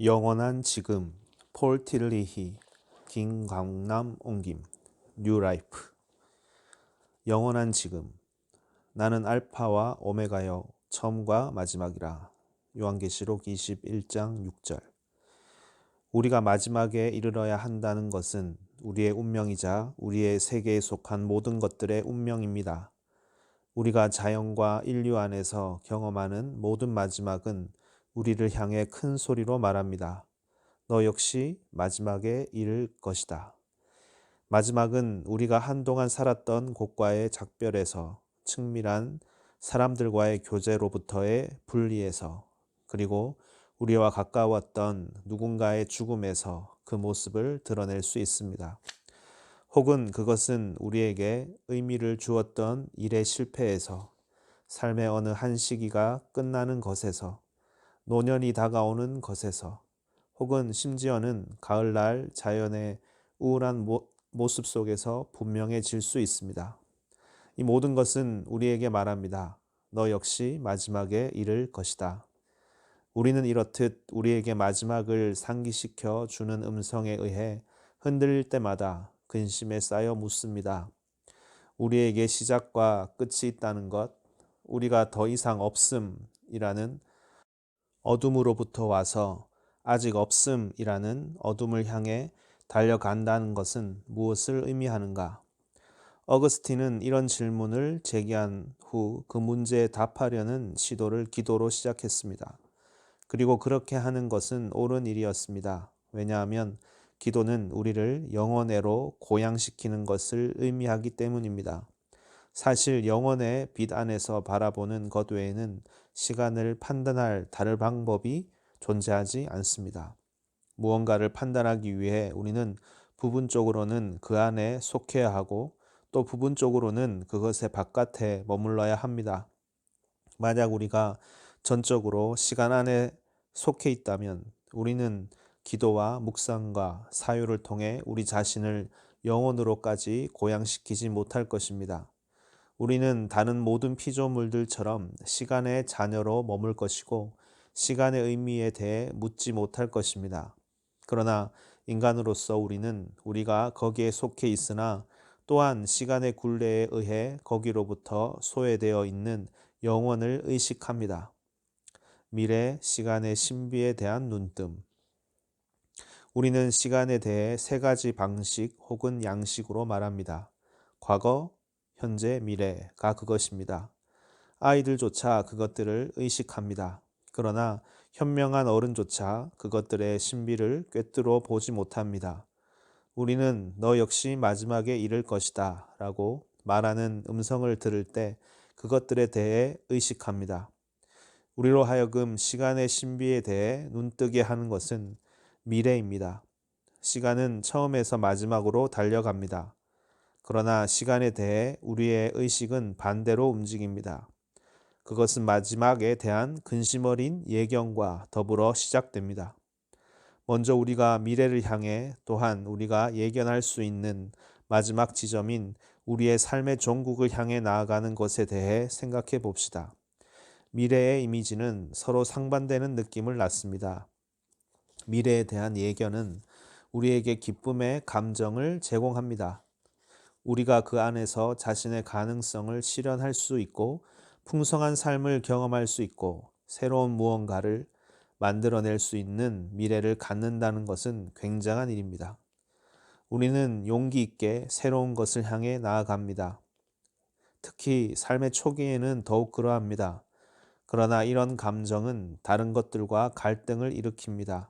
영원한 지금 폴 틸리히 김광남 옮김 뉴라이프. 영원한 지금 나는 알파와 오메가여 처음과 마지막이라. 요한계시록 21장 6절. 우리가 마지막에 이르러야 한다는 것은 우리의 운명이자 우리의 세계에 속한 모든 것들의 운명입니다. 우리가 자연과 인류 안에서 경험하는 모든 마지막은 우리를 향해 큰 소리로 말합니다. 너 역시 마지막에 이를 것이다. 마지막은 우리가 한동안 살았던 곳과의 작별에서, 친밀한 사람들과의 교제로부터의 분리에서, 그리고 우리와 가까웠던 누군가의 죽음에서 그 모습을 드러낼 수 있습니다. 혹은 그것은 우리에게 의미를 주었던 일의 실패에서, 삶의 어느 한 시기가 끝나는 것에서, 노년이 다가오는 것에서, 혹은 심지어는 가을날 자연의 우울한 모습 속에서 분명해질 수 있습니다. 이 모든 것은 우리에게 말합니다. 너 역시 마지막에 이를 것이다. 우리는 이렇듯 우리에게 마지막을 상기시켜 주는 음성에 의해 흔들릴 때마다 근심에 쌓여 묻습니다. 우리에게 시작과 끝이 있다는 것, 우리가 더 이상 없음이라는 어둠으로부터 와서 아직 없음이라는 어둠을 향해 달려간다는 것은 무엇을 의미하는가? 어거스틴은 이런 질문을 제기한 후 그 문제에 답하려는 시도를 기도로 시작했습니다. 그리고 그렇게 하는 것은 옳은 일이었습니다. 왜냐하면 기도는 우리를 영원애로 고양시키는 것을 의미하기 때문입니다. 사실 영혼의 빛 안에서 바라보는 것 외에는 시간을 판단할 다른 방법이 존재하지 않습니다. 무언가를 판단하기 위해 우리는 부분적으로는 그 안에 속해야 하고 또 부분적으로는 그것의 바깥에 머물러야 합니다. 만약 우리가 전적으로 시간 안에 속해 있다면 우리는 기도와 묵상과 사유를 통해 우리 자신을 영혼으로까지 고양시키지 못할 것입니다. 우리는 다른 모든 피조물들처럼 시간의 자녀로 머물 것이고 시간의 의미에 대해 묻지 못할 것입니다. 그러나 인간으로서 우리는 우리가 거기에 속해 있으나 또한 시간의 굴레에 의해 거기로부터 소외되어 있는 영혼을 의식합니다. 미래 시간의 신비에 대한 눈뜸. 우리는 시간에 대해 세 가지 방식 혹은 양식으로 말합니다. 과거, 현재, 미래가 그것입니다. 아이들조차 그것들을 의식합니다. 그러나 현명한 어른조차 그것들의 신비를 꿰뚫어 보지 못합니다. 우리는 너 역시 마지막에 이를 것이다 라고 말하는 음성을 들을 때 그것들에 대해 의식합니다. 우리로 하여금 시간의 신비에 대해 눈뜨게 하는 것은 미래입니다. 시간은 처음에서 마지막으로 달려갑니다. 그러나 시간에 대해 우리의 의식은 반대로 움직입니다. 그것은 마지막에 대한 근심 어린 예견과 더불어 시작됩니다. 먼저 우리가 미래를 향해 또한 우리가 예견할 수 있는 마지막 지점인 우리의 삶의 종국을 향해 나아가는 것에 대해 생각해 봅시다. 미래의 이미지는 서로 상반되는 느낌을 낳습니다. 미래에 대한 예견은 우리에게 기쁨의 감정을 제공합니다. 우리가 그 안에서 자신의 가능성을 실현할 수 있고 풍성한 삶을 경험할 수 있고 새로운 무언가를 만들어낼 수 있는 미래를 갖는다는 것은 굉장한 일입니다. 우리는 용기 있게 새로운 것을 향해 나아갑니다. 특히 삶의 초기에는 더욱 그러합니다. 그러나 이런 감정은 다른 것들과 갈등을 일으킵니다.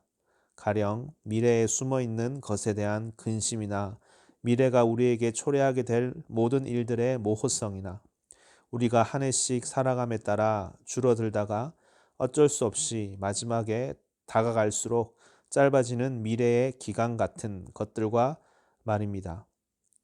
가령 미래에 숨어있는 것에 대한 근심이나 미래가 우리에게 초래하게 될 모든 일들의 모호성이나 우리가 한 해씩 살아감에 따라 줄어들다가 어쩔 수 없이 마지막에 다가갈수록 짧아지는 미래의 기간 같은 것들과 말입니다.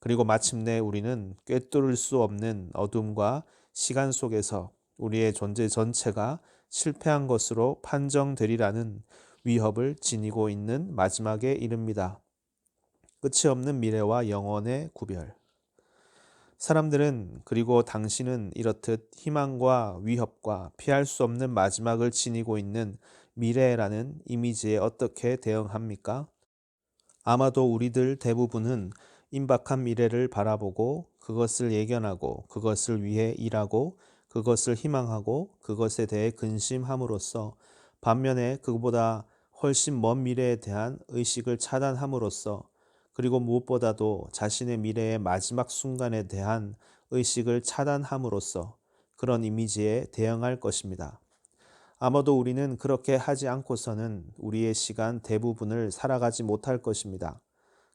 그리고 마침내 우리는 꿰뚫을 수 없는 어둠과 시간 속에서 우리의 존재 전체가 실패한 것으로 판정되리라는 위협을 지니고 있는 마지막에 이릅니다. 끝이 없는 미래와 영원의 구별. 사람들은 그리고 당신은 이렇듯 희망과 위협과 피할 수 없는 마지막을 지니고 있는 미래라는 이미지에 어떻게 대응합니까? 아마도 우리들 대부분은 임박한 미래를 바라보고 그것을 예견하고 그것을 위해 일하고 그것을 희망하고 그것에 대해 근심함으로써 반면에 그보다 훨씬 먼 미래에 대한 의식을 차단함으로써 그리고 무엇보다도 자신의 미래의 마지막 순간에 대한 의식을 차단함으로써 그런 이미지에 대응할 것입니다. 아마도 우리는 그렇게 하지 않고서는 우리의 시간 대부분을 살아가지 못할 것입니다.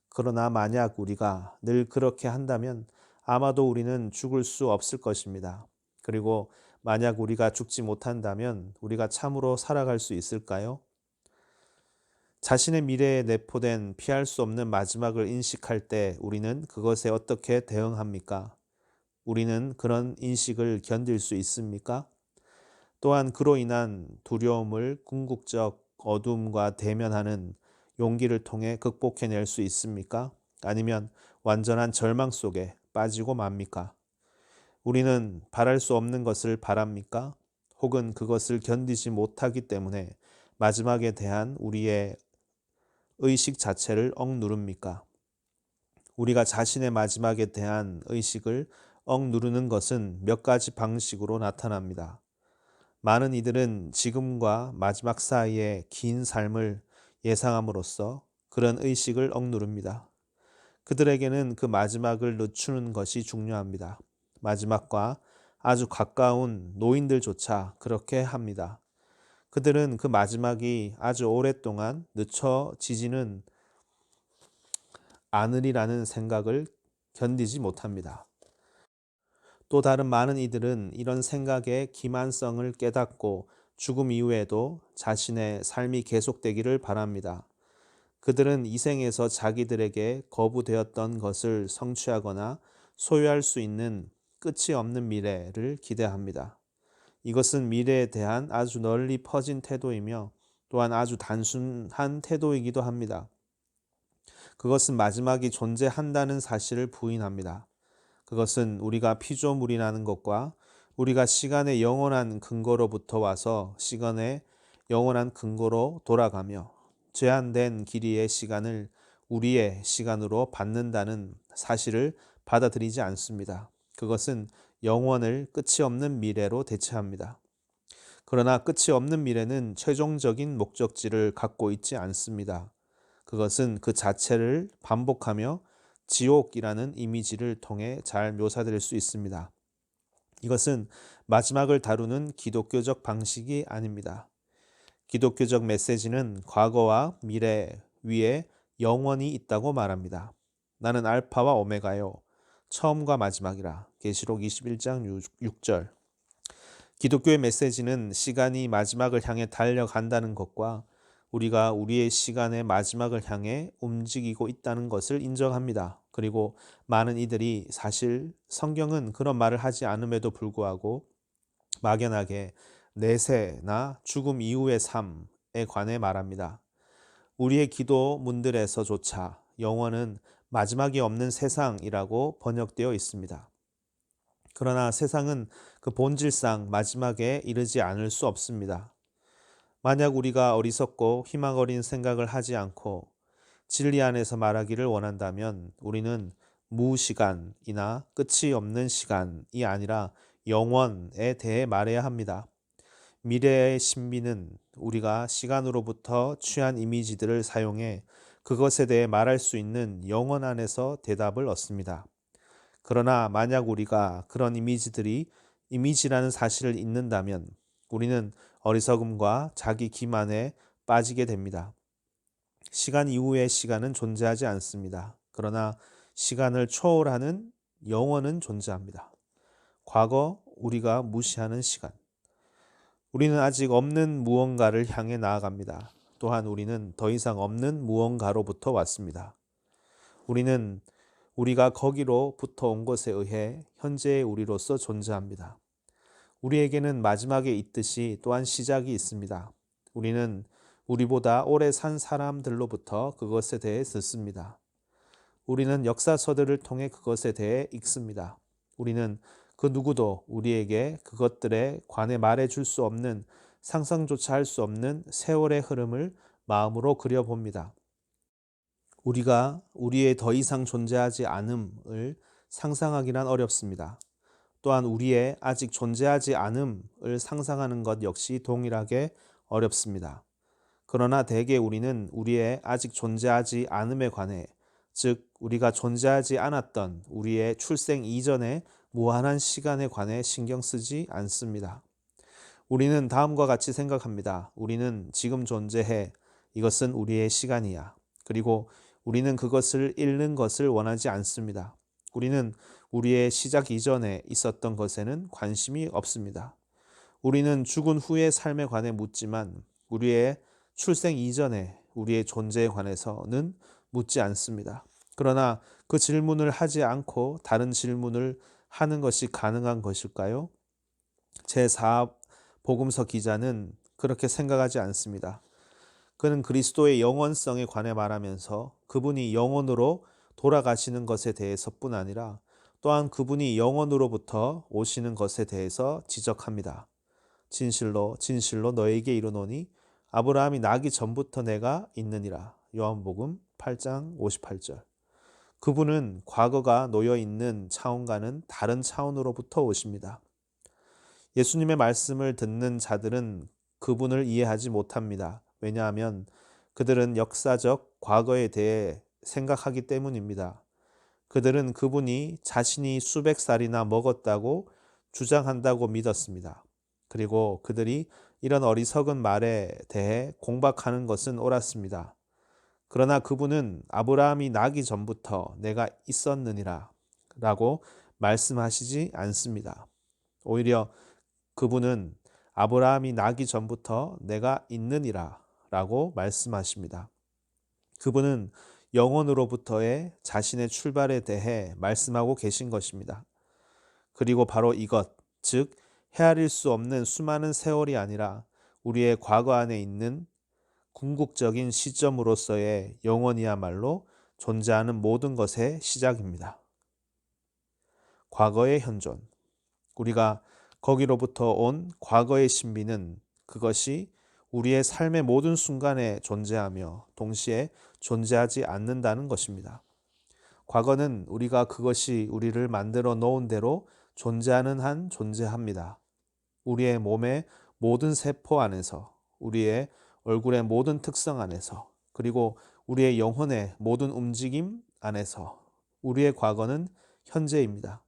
그러나 만약 우리가 늘 그렇게 한다면 아마도 우리는 죽을 수 없을 것입니다. 그리고 만약 우리가 죽지 못한다면 우리가 참으로 살아갈 수 있을까요? 자신의 미래에 내포된 피할 수 없는 마지막을 인식할 때 우리는 그것에 어떻게 대응합니까? 우리는 그런 인식을 견딜 수 있습니까? 또한 그로 인한 두려움을 궁극적 어둠과 대면하는 용기를 통해 극복해낼 수 있습니까? 아니면 완전한 절망 속에 빠지고 맙니까? 우리는 바랄 수 없는 것을 바랍니까? 혹은 그것을 견디지 못하기 때문에 마지막에 대한 우리의 의식 자체를 억누릅니까? 우리가 자신의 마지막에 대한 의식을 억누르는 것은 몇 가지 방식으로 나타납니다. 많은 이들은 지금과 마지막 사이의 긴 삶을 예상함으로써 그런 의식을 억누릅니다. 그들에게는 그 마지막을 늦추는 것이 중요합니다. 마지막과 아주 가까운 노인들조차 그렇게 합니다. 그들은 그 마지막이 아주 오랫동안 늦춰지지는 않으리라는 생각을 견디지 못합니다. 또 다른 많은 이들은 이런 생각의 기만성을 깨닫고 죽음 이후에도 자신의 삶이 계속되기를 바랍니다. 그들은 이 생에서 자기들에게 거부되었던 것을 성취하거나 소유할 수 있는 끝이 없는 미래를 기대합니다. 이것은 미래에 대한 아주 널리 퍼진 태도이며 또한 아주 단순한 태도이기도 합니다. 그것은 마지막이 존재한다는 사실을 부인합니다. 그것은 우리가 피조물이라는 것과 우리가 시간의 영원한 근거로부터 와서 시간의 영원한 근거로 돌아가며 제한된 길이의 시간을 우리의 시간으로 받는다는 사실을 받아들이지 않습니다. 그것은 영원을 끝이 없는 미래로 대체합니다. 그러나 끝이 없는 미래는 최종적인 목적지를 갖고 있지 않습니다. 그것은 그 자체를 반복하며 지옥이라는 이미지를 통해 잘 묘사될 수 있습니다. 이것은 마지막을 다루는 기독교적 방식이 아닙니다. 기독교적 메시지는 과거와 미래 위에 영원이 있다고 말합니다. 나는 알파와 오메가요. 처음과 마지막이라. 계시록 21장 6절. 기독교의 메시지는 시간이 마지막을 향해 달려간다는 것과 우리가 우리의 시간의 마지막을 향해 움직이고 있다는 것을 인정합니다. 그리고 많은 이들이 사실 성경은 그런 말을 하지 않음에도 불구하고 막연하게 내세나 죽음 이후의 삶에 관해 말합니다. 우리의 기도문들에서조차 영원은 마지막이 없는 세상이라고 번역되어 있습니다. 그러나 세상은 그 본질상 마지막에 이르지 않을 수 없습니다. 만약 우리가 어리석고 희망 어린 생각을 하지 않고 진리 안에서 말하기를 원한다면 우리는 무시간이나 끝이 없는 시간이 아니라 영원에 대해 말해야 합니다. 미래의 신비는 우리가 시간으로부터 취한 이미지들을 사용해 그것에 대해 말할 수 있는 영원 안에서 대답을 얻습니다. 그러나 만약 우리가 그런 이미지들이 이미지라는 사실을 잊는다면 우리는 어리석음과 자기 기만에 빠지게 됩니다. 시간 이후의 시간은 존재하지 않습니다. 그러나 시간을 초월하는 영원은 존재합니다. 과거 우리가 무시하는 시간. 우리는 아직 없는 무언가를 향해 나아갑니다. 또한 우리는 더 이상 없는 무언가로부터 왔습니다. 우리는 우리가 거기로부터 온 것에 의해 현재의 우리로서 존재합니다. 우리에게는 마지막에 있듯이 또한 시작이 있습니다. 우리는 우리보다 오래 산 사람들로부터 그것에 대해 듣습니다. 우리는 역사서들을 통해 그것에 대해 읽습니다. 우리는 그 누구도 우리에게 그것들에 관해 말해줄 수 없는 상상조차 할 수 없는 세월의 흐름을 마음으로 그려봅니다. 우리가 우리의 더 이상 존재하지 않음을 상상하기란 어렵습니다. 또한 우리의 아직 존재하지 않음을 상상하는 것 역시 동일하게 어렵습니다. 그러나 대개 우리는 우리의 아직 존재하지 않음에 관해, 즉 우리가 존재하지 않았던 우리의 출생 이전의 무한한 시간에 관해 신경 쓰지 않습니다. 우리는 다음과 같이 생각합니다. 우리는 지금 존재해. 이것은 우리의 시간이야. 그리고 우리는 그것을 잃는 것을 원하지 않습니다. 우리는 우리의 시작 이전에 있었던 것에는 관심이 없습니다. 우리는 죽은 후의 삶에 관해 묻지만 우리의 출생 이전에 우리의 존재에 관해서는 묻지 않습니다. 그러나 그 질문을 하지 않고 다른 질문을 하는 것이 가능한 것일까요? 제4 복음서 기자는 그렇게 생각하지 않습니다. 그는 그리스도의 영원성에 관해 말하면서 그분이 영원으로 돌아가시는 것에 대해서뿐 아니라 또한 그분이 영원으로부터 오시는 것에 대해서 지적합니다. 진실로 진실로 너에게 이르노니 아브라함이 나기 전부터 내가 있느니라. 요한복음 8장 58절. 그분은 과거가 놓여 있는 차원과는 다른 차원으로부터 오십니다. 예수님의 말씀을 듣는 자들은 그분을 이해하지 못합니다. 왜냐하면 그들은 역사적 과거에 대해 생각하기 때문입니다. 그들은 그분이 자신이 수백 살이나 먹었다고 주장한다고 믿었습니다. 그리고 그들이 이런 어리석은 말에 대해 공박하는 것은 옳았습니다. 그러나 그분은 아브라함이 나기 전부터 내가 있었느니라 라고 말씀하시지 않습니다. 오히려 그분은 아브라함이 나기 전부터 내가 있느니라 라고 말씀하십니다. 그분은 영원으로부터의 자신의 출발에 대해 말씀하고 계신 것입니다. 그리고 바로 이것, 즉 헤아릴 수 없는 수많은 세월이 아니라 우리의 과거 안에 있는 궁극적인 시점으로서의 영원이야말로 존재하는 모든 것의 시작입니다. 과거의 현존. 우리가 거기로부터 온 과거의 신비는 그것이 우리의 삶의 모든 순간에 존재하며 동시에 존재하지 않는다는 것입니다. 과거는 우리가 그것이 우리를 만들어 놓은 대로 존재하는 한 존재합니다. 우리의 몸의 모든 세포 안에서, 우리의 얼굴의 모든 특성 안에서, 그리고 우리의 영혼의 모든 움직임 안에서 우리의 과거는 현재입니다.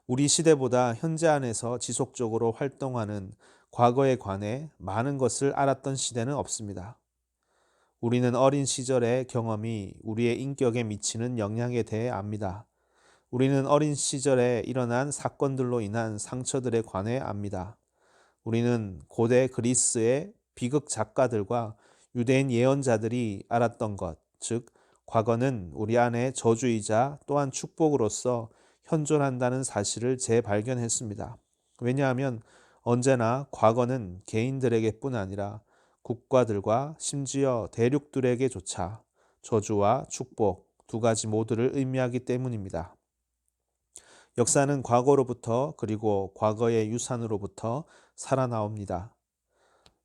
우리 시대보다 현재 안에서 지속적으로 활동하는 과거에 관해 많은 것을 알았던 시대는 없습니다. 우리는 어린 시절의 경험이 우리의 인격에 미치는 영향에 대해 압니다. 우리는 어린 시절에 일어난 사건들로 인한 상처들에 관해 압니다. 우리는 고대 그리스의 비극 작가들과 유대인 예언자들이 알았던 것, 즉 과거는 우리 안에 저주이자 또한 축복으로서 현존한다는 사실을 재발견했습니다. 왜냐하면 언제나 과거는 개인들에게뿐 아니라 국가들과 심지어 대륙들에게조차 저주와 축복 두 가지 모두를 의미하기 때문입니다. 역사는 과거로부터 그리고 과거의 유산으로부터 살아나옵니다.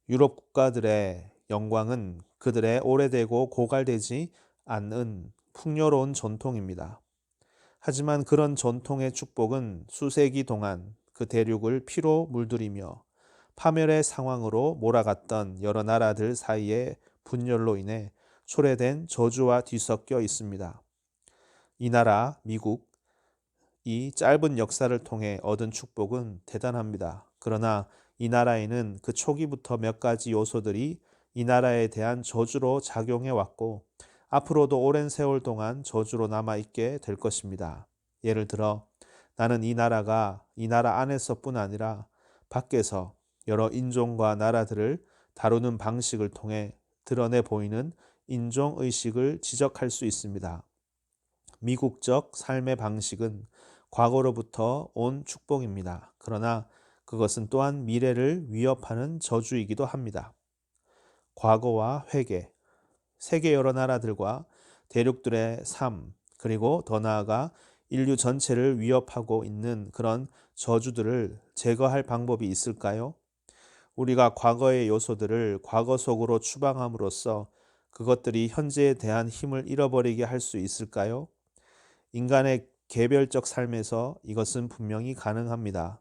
유럽 국가들의 영광은 그들의 오래되고 고갈되지 않은 풍요로운 전통입니다. 하지만 그런 전통의 축복은 수세기 동안 그 대륙을 피로 물들이며 파멸의 상황으로 몰아갔던 여러 나라들 사이의 분열로 인해 초래된 저주와 뒤섞여 있습니다. 이 나라, 미국, 이 짧은 역사를 통해 얻은 축복은 대단합니다. 그러나 이 나라에는 그 초기부터 몇 가지 요소들이 이 나라에 대한 저주로 작용해 왔고 앞으로도 오랜 세월 동안 저주로 남아있게 될 것입니다. 예를 들어 나는 이 나라가 이 나라 안에서뿐 아니라 밖에서 여러 인종과 나라들을 다루는 방식을 통해 드러내 보이는 인종의식을 지적할 수 있습니다. 미국적 삶의 방식은 과거로부터 온 축복입니다. 그러나 그것은 또한 미래를 위협하는 저주이기도 합니다. 과거와 회개, 세계 여러 나라들과 대륙들의 삶, 그리고 더 나아가 인류 전체를 위협하고 있는 그런 저주들을 제거할 방법이 있을까요? 우리가 과거의 요소들을 과거 속으로 추방함으로써 그것들이 현재에 대한 힘을 잃어버리게 할 수 있을까요? 인간의 개별적 삶에서 이것은 분명히 가능합니다.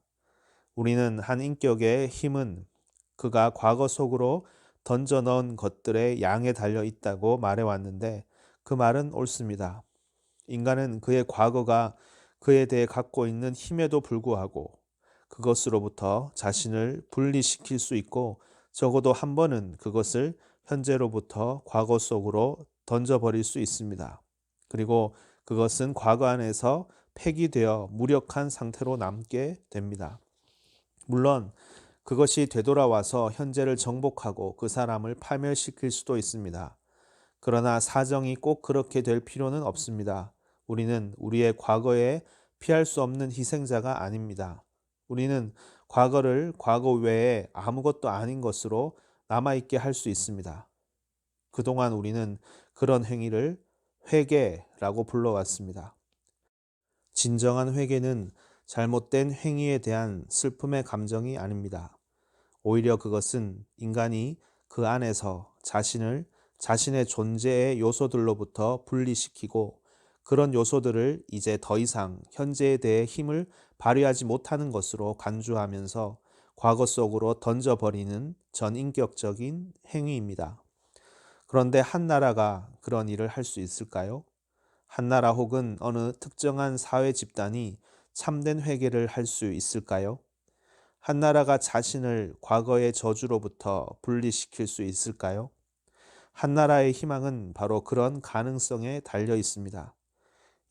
우리는 한 인격의 힘은 그가 과거 속으로 던져 넣은 것들의 양에 달려 있다고 말해왔는데 그 말은 옳습니다. 인간은 그의 과거가 그에 대해 갖고 있는 힘에도 불구하고 그것으로부터 자신을 분리시킬 수 있고 적어도 한 번은 그것을 현재로부터 과거 속으로 던져버릴 수 있습니다. 그리고 그것은 과거 안에서 폐기되어 무력한 상태로 남게 됩니다. 물론 그것이 되돌아와서 현재를 정복하고 그 사람을 파멸시킬 수도 있습니다. 그러나 사정이 꼭 그렇게 될 필요는 없습니다. 우리는 우리의 과거에 피할 수 없는 희생자가 아닙니다. 우리는 과거를 과거 외에 아무것도 아닌 것으로 남아있게 할 수 있습니다. 그동안 우리는 그런 행위를 회개라고 불러왔습니다. 진정한 회개는 잘못된 행위에 대한 슬픔의 감정이 아닙니다. 오히려 그것은 인간이 그 안에서 자신을 자신의 존재의 요소들로부터 분리시키고 그런 요소들을 이제 더 이상 현재에 대해 힘을 발휘하지 못하는 것으로 간주하면서 과거 속으로 던져버리는 전인격적인 행위입니다. 그런데 한 나라가 그런 일을 할 수 있을까요? 한 나라 혹은 어느 특정한 사회 집단이 참된 회개를 할 수 있을까요? 한 나라가 자신을 과거의 저주로부터 분리시킬 수 있을까요? 한 나라의 희망은 바로 그런 가능성에 달려 있습니다.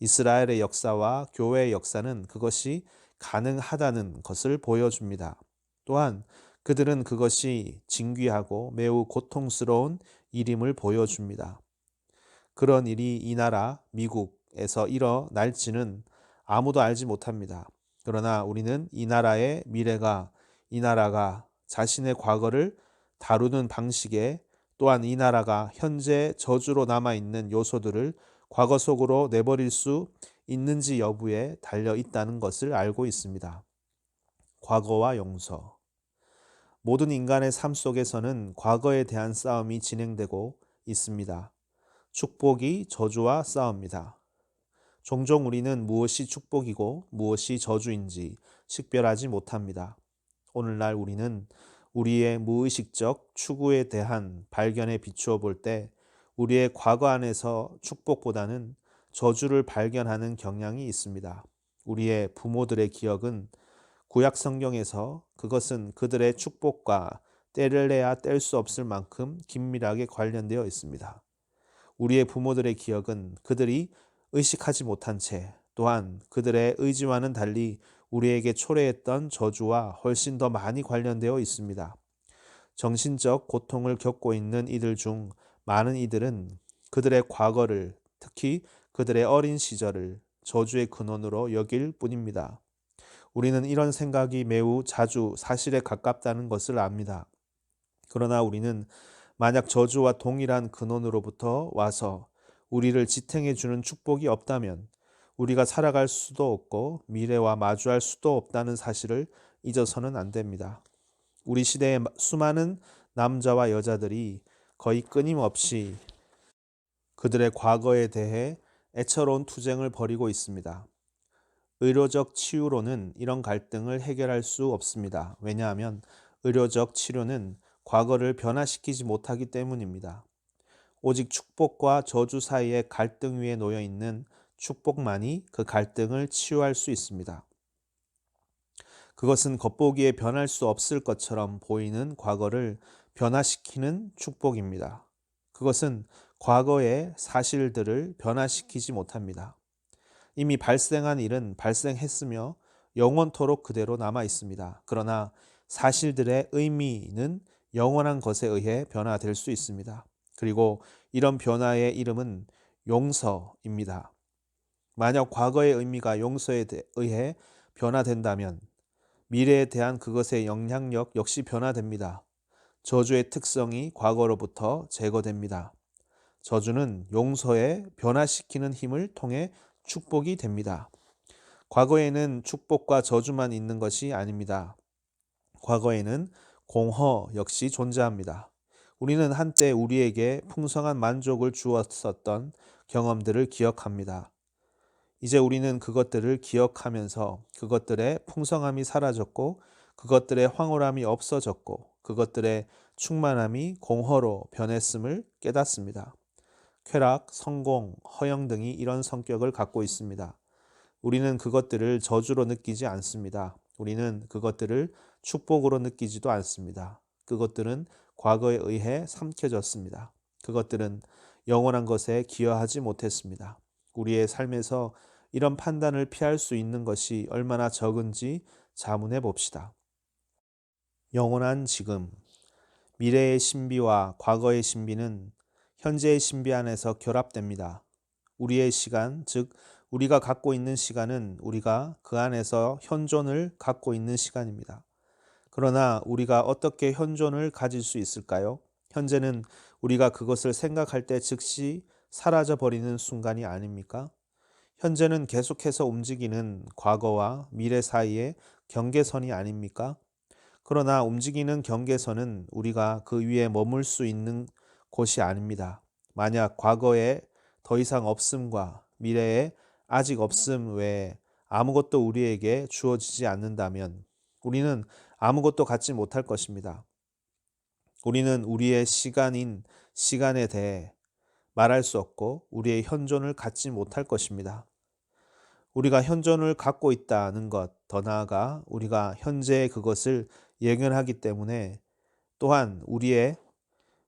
이스라엘의 역사와 교회의 역사는 그것이 가능하다는 것을 보여줍니다. 또한 그들은 그것이 진귀하고 매우 고통스러운 일임을 보여줍니다. 그런 일이 이 나라, 미국에서 일어날지는 아무도 알지 못합니다. 그러나 우리는 이 나라의 미래가, 이 나라가 자신의 과거를 다루는 방식에 또한 이 나라가 현재 저주로 남아있는 요소들을 과거 속으로 내버릴 수 있는지 여부에 달려 있다는 것을 알고 있습니다. 과거와 용서. 모든 인간의 삶 속에서는 과거에 대한 싸움이 진행되고 있습니다. 축복이 저주와 싸웁니다. 종종 우리는 무엇이 축복이고 무엇이 저주인지 식별하지 못합니다. 오늘날 우리는 우리의 무의식적 추구에 대한 발견에 비추어 볼 때 우리의 과거 안에서 축복보다는 저주를 발견하는 경향이 있습니다. 우리의 부모들의 기억은 구약 성경에서 그것은 그들의 축복과 떼를 내야 뗄 수 없을 만큼 긴밀하게 관련되어 있습니다. 우리의 부모들의 기억은 그들이 의식하지 못한 채 또한 그들의 의지와는 달리 우리에게 초래했던 저주와 훨씬 더 많이 관련되어 있습니다. 정신적 고통을 겪고 있는 이들 중 많은 이들은 그들의 과거를, 특히 그들의 어린 시절을 저주의 근원으로 여길 뿐입니다. 우리는 이런 생각이 매우 자주 사실에 가깝다는 것을 압니다. 그러나 우리는 만약 저주와 동일한 근원으로부터 와서 우리를 지탱해 주는 축복이 없다면 우리가 살아갈 수도 없고 미래와 마주할 수도 없다는 사실을 잊어서는 안 됩니다. 우리 시대의 수많은 남자와 여자들이 거의 끊임없이 그들의 과거에 대해 애처로운 투쟁을 벌이고 있습니다. 의료적 치유로는 이런 갈등을 해결할 수 없습니다. 왜냐하면 의료적 치료는 과거를 변화시키지 못하기 때문입니다. 오직 축복과 저주 사이의 갈등 위에 놓여 있는 축복만이 그 갈등을 치유할 수 있습니다. 그것은 겉보기에 변할 수 없을 것처럼 보이는 과거를 변화시키는 축복입니다. 그것은 과거의 사실들을 변화시키지 못합니다. 이미 발생한 일은 발생했으며 영원토록 그대로 남아 있습니다. 그러나 사실들의 의미는 영원한 것에 의해 변화될 수 있습니다. 그리고 이런 변화의 이름은 용서입니다. 만약 과거의 의미가 용서에 의해 변화된다면 미래에 대한 그것의 영향력 역시 변화됩니다. 저주의 특성이 과거로부터 제거됩니다. 저주는 용서에 변화시키는 힘을 통해 축복이 됩니다. 과거에는 축복과 저주만 있는 것이 아닙니다. 과거에는 공허 역시 존재합니다. 우리는 한때 우리에게 풍성한 만족을 주었었던 경험들을 기억합니다. 이제 우리는 그것들을 기억하면서 그것들의 풍성함이 사라졌고 그것들의 황홀함이 없어졌고 그것들의 충만함이 공허로 변했음을 깨닫습니다. 쾌락, 성공, 허영 등이 이런 성격을 갖고 있습니다. 우리는 그것들을 저주로 느끼지 않습니다. 우리는 그것들을 축복으로 느끼지도 않습니다. 그것들은 과거에 의해 삼켜졌습니다. 그것들은 영원한 것에 기여하지 못했습니다. 우리의 삶에서 이런 판단을 피할 수 있는 것이 얼마나 적은지 자문해 봅시다. 영원한 지금, 미래의 신비와 과거의 신비는 현재의 신비 안에서 결합됩니다. 우리의 시간, 즉 우리가 갖고 있는 시간은 우리가 그 안에서 현존을 갖고 있는 시간입니다. 그러나 우리가 어떻게 현존을 가질 수 있을까요? 현재는 우리가 그것을 생각할 때 즉시 사라져 버리는 순간이 아닙니까? 현재는 계속해서 움직이는 과거와 미래 사이의 경계선이 아닙니까? 그러나 움직이는 경계선은 우리가 그 위에 머물 수 있는 곳이 아닙니다. 만약 과거에 더 이상 없음과 미래에 아직 없음 외에 아무것도 우리에게 주어지지 않는다면 우리는 아무것도 갖지 못할 것입니다. 우리는 우리의 시간인 시간에 대해 말할 수 없고 우리의 현존을 갖지 못할 것입니다. 우리가 현존을 갖고 있다는 것, 더 나아가 우리가 현재의 그것을 예견하기 때문에 또한 우리의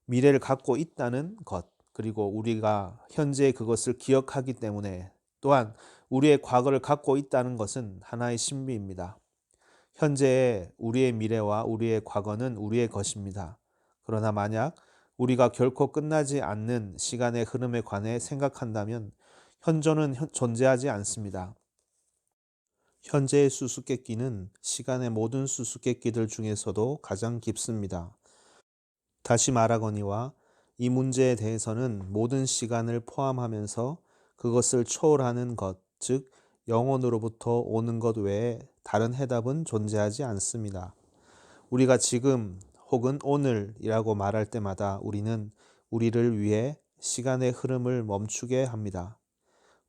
미래를 갖고 있다는 것, 그리고 우리가 현재의 그것을 기억하기 때문에 또한 우리의 과거를 갖고 있다는 것은 하나의 신비입니다. 현재의 우리의 미래와 우리의 과거는 우리의 것입니다. 그러나 만약 우리가 결코 끝나지 않는 시간의 흐름에 관해 생각한다면 현존은 존재하지 않습니다. 현재의 수수께끼는 시간의 모든 수수께끼들 중에서도 가장 깊습니다. 다시 말하거니와 이 문제에 대해서는 모든 시간을 포함하면서 그것을 초월하는 것, 즉 영혼으로부터 오는 것 외에 다른 해답은 존재하지 않습니다. 우리가 지금 혹은 오늘이라고 말할 때마다 우리는 우리를 위해 시간의 흐름을 멈추게 합니다.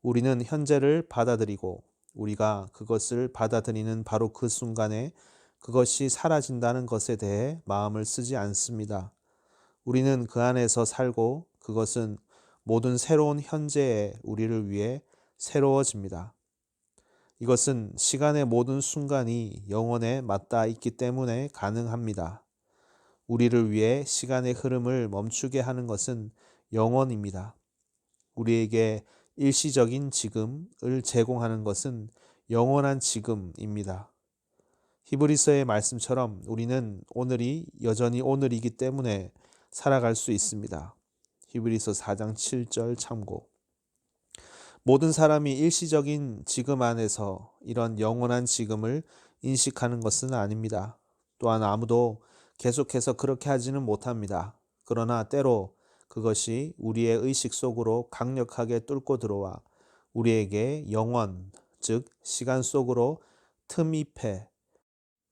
우리는 현재를 받아들이고 우리가 그것을 받아들이는 바로 그 순간에 그것이 사라진다는 것에 대해 마음을 쓰지 않습니다. 우리는 그 안에서 살고 그것은 모든 새로운 현재에 우리를 위해 새로워집니다. 이것은 시간의 모든 순간이 영혼에 맞닿아 있기 때문에 가능합니다. 우리를 위해 시간의 흐름을 멈추게 하는 것은 영원입니다. 우리에게 일시적인 지금을 제공하는 것은 영원한 지금입니다. 히브리서의 말씀처럼 우리는 오늘이 여전히 오늘이기 때문에 살아갈 수 있습니다. 히브리서 4장 7절 참고. 모든 사람이 일시적인 지금 안에서 이런 영원한 지금을 인식하는 것은 아닙니다. 또한 아무도 계속해서 그렇게 하지는 못합니다. 그러나 때로 그것이 우리의 의식 속으로 강력하게 뚫고 들어와 우리에게 영원, 즉 시간 속으로 틈입해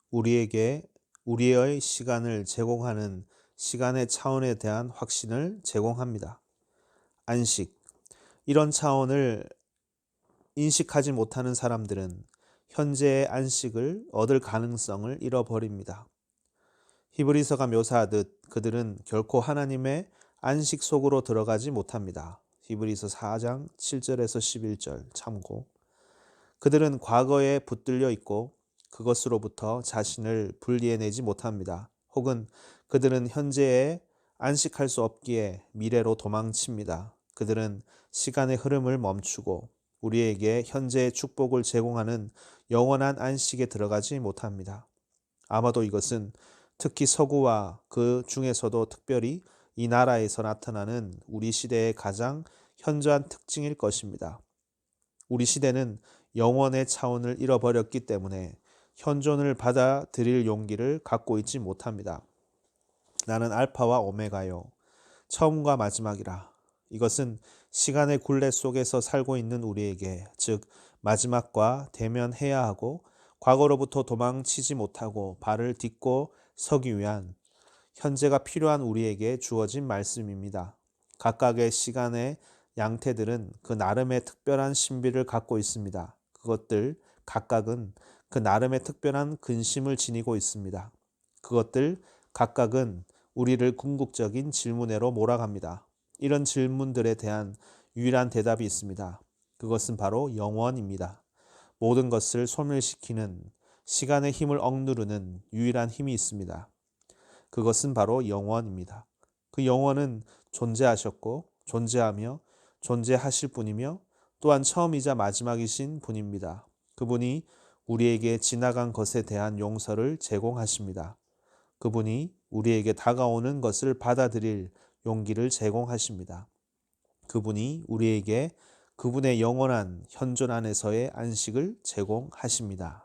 우리에게 우리의 시간을 제공하는 시간의 차원에 대한 확신을 제공합니다. 안식. 이런 차원을 인식하지 못하는 사람들은 현재의 안식을 얻을 가능성을 잃어버립니다. 히브리서가 묘사하듯 그들은 결코 하나님의 안식 속으로 들어가지 못합니다. 히브리서 4장 7절에서 11절 참고. 그들은 과거에 붙들려 있고 그것으로부터 자신을 분리해내지 못합니다. 혹은 그들은 현재에 안식할 수 없기에 미래로 도망칩니다. 그들은 시간의 흐름을 멈추고 우리에게 현재의 축복을 제공하는 영원한 안식에 들어가지 못합니다. 아마도 이것은 특히 서구와 그 중에서도 특별히 이 나라에서 나타나는 우리 시대의 가장 현저한 특징일 것입니다. 우리 시대는 영원의 차원을 잃어버렸기 때문에 현존을 받아들일 용기를 갖고 있지 못합니다. 나는 알파와 오메가요. 처음과 마지막이라. 이것은 시간의 굴레 속에서 살고 있는 우리에게, 즉 마지막과 대면해야 하고 과거로부터 도망치지 못하고 발을 딛고 서기 위한 현재가 필요한 우리에게 주어진 말씀입니다. 각각의 시간의 양태들은 그 나름의 특별한 신비를 갖고 있습니다. 그것들 각각은 그 나름의 특별한 근심을 지니고 있습니다. 그것들 각각은 우리를 궁극적인 질문에로 몰아갑니다. 이런 질문들에 대한 유일한 대답이 있습니다. 그것은 바로 영원입니다. 모든 것을 소멸시키는 시간의 힘을 억누르는 유일한 힘이 있습니다. 그것은 바로 영원입니다. 그 영원은 존재하셨고 존재하며 존재하실 분이며 또한 처음이자 마지막이신 분입니다. 그분이 우리에게 지나간 것에 대한 용서를 제공하십니다. 그분이 우리에게 다가오는 것을 받아들일 용기를 제공하십니다. 그분이 우리에게 그분의 영원한 현존 안에서의 안식을 제공하십니다.